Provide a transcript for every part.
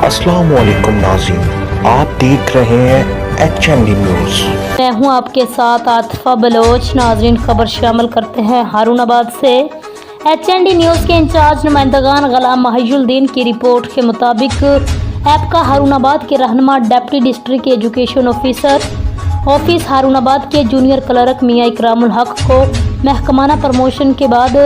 अस्सलाम वालेकुम नाज़रीन, आप देख रहे हैं HND न्यूज़। मैं हूं आपके साथ आतिफा बलोच। नाज़रीन, खबर शामिल करते हैं हारूनाबाद से। HND न्यूज़ के इंचार्ज नुमाइंदगान गुलाम महिजुद्दीन की रिपोर्ट के मुताबिक एपका हारूनाबाद के रहनुमा deputy district education office Harunabad के जूनियर क्लर्क मियां इकरामुल हक को महकमाना प्रमोशन के बाद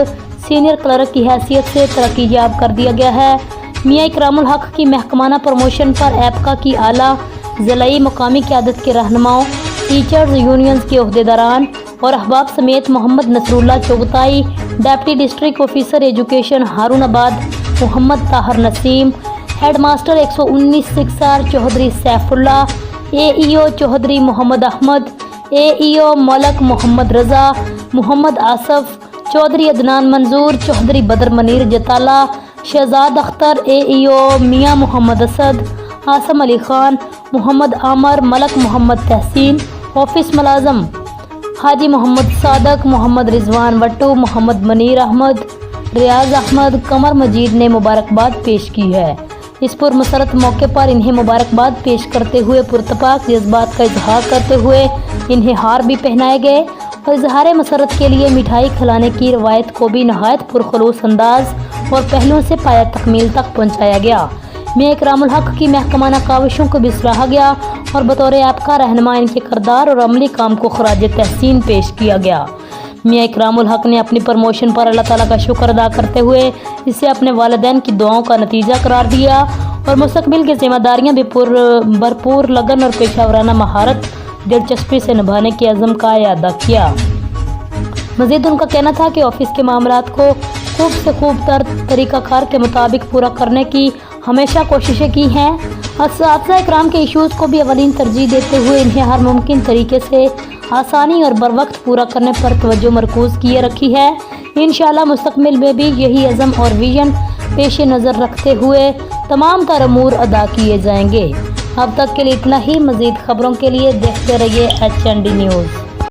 सीनियर क्लर्क की हैसियत से तरक्की याब कर दिया गया है। मियां इकरामुल हक की महकमाना प्रमोशन पर एपका की आला ज़िलाई मुकामी क़यादत के रहनुमाओं, टीचर्स यूनियंस के अहदेदारान और अहबाब समेत Mohammad Nasrullah Chughtai, deputy district officer education Haroonabad Mohammad Tahir Naseem, head master 119 सिक्सार चौधरी सैफुल्लाह, AEO चौधरी मोहम्मद अहमद, AEO मलक मोहम्मद रज़ा, मोहम्मद आसफ चौधरी, अदनान मंजूर चौधरी, बदर मनीर जताला, शहजाद अख्तर, AEO मियां मोहम्मद असद, आसम अली खान, मोहम्मद आमर, मलक मोहम्मद तहसीन, ऑफिस मुलाजम हाजी मोहम्मद सादक, मोहम्मद रिजवान वट्टू, मोहम्मद मनीर अहमद, रियाज अहमद, कमर मजीद ने मुबारकबाद पेश की है। इस पुरमसरत मौके पर इन्हें मुबारकबाद पेश करते हुए पुरतपाक जज्बात का इजहार करते हुए इन्हें हार भी पहनाए गए और इजहार मसरत के लिए मिठाई खिलाने की रवायत को भी नहायत पुरखलूस अंदाज और पहलुओं से पाया तकमील तक पहुँचाया गया। मियां इकरामुल हक की महकमाना काविशों को भी सराहा गया और बतौर आपका रहनुमा इनके किरदार और अमली काम को खराज तहसीन पेश किया गया। मियां इकरामुल हक ने अपनी प्रमोशन पर अल्लाह ताला का शुक्र अदा करते हुए इसे अपने वालिदैन की दुआओं का नतीजा करार दिया और मुस्तकबिल की जिम्मेदारियां भी भरपूर लगन और पेशावराना महारत दिलचस्पी से निभाने के अज़म का अदा किया। मज़ीद उनका कहना था कि ऑफिस के मामलात को खूब से खूब तरीक़ाकार के मुताबिक पूरा करने की हमेशा कोशिशें की हैं। असातिज़ा इकराम के इशूज़ को भी अवलीन तरजीह देते हुए इन्हें हर मुमकिन तरीके से आसानी और बर वक्त पूरा करने पर तवज्जो मरकूज़ किए रखी है। इंशाअल्लाह मुस्तकबिल में भी यही अज़म और विजन पेश नज़र रखते हुए तमाम तर अमूर अदा किए जाएंगे। अब तक के लिए इतना ही। मज़ीद खबरों के लिए देखते रहिए HND न्यूज़।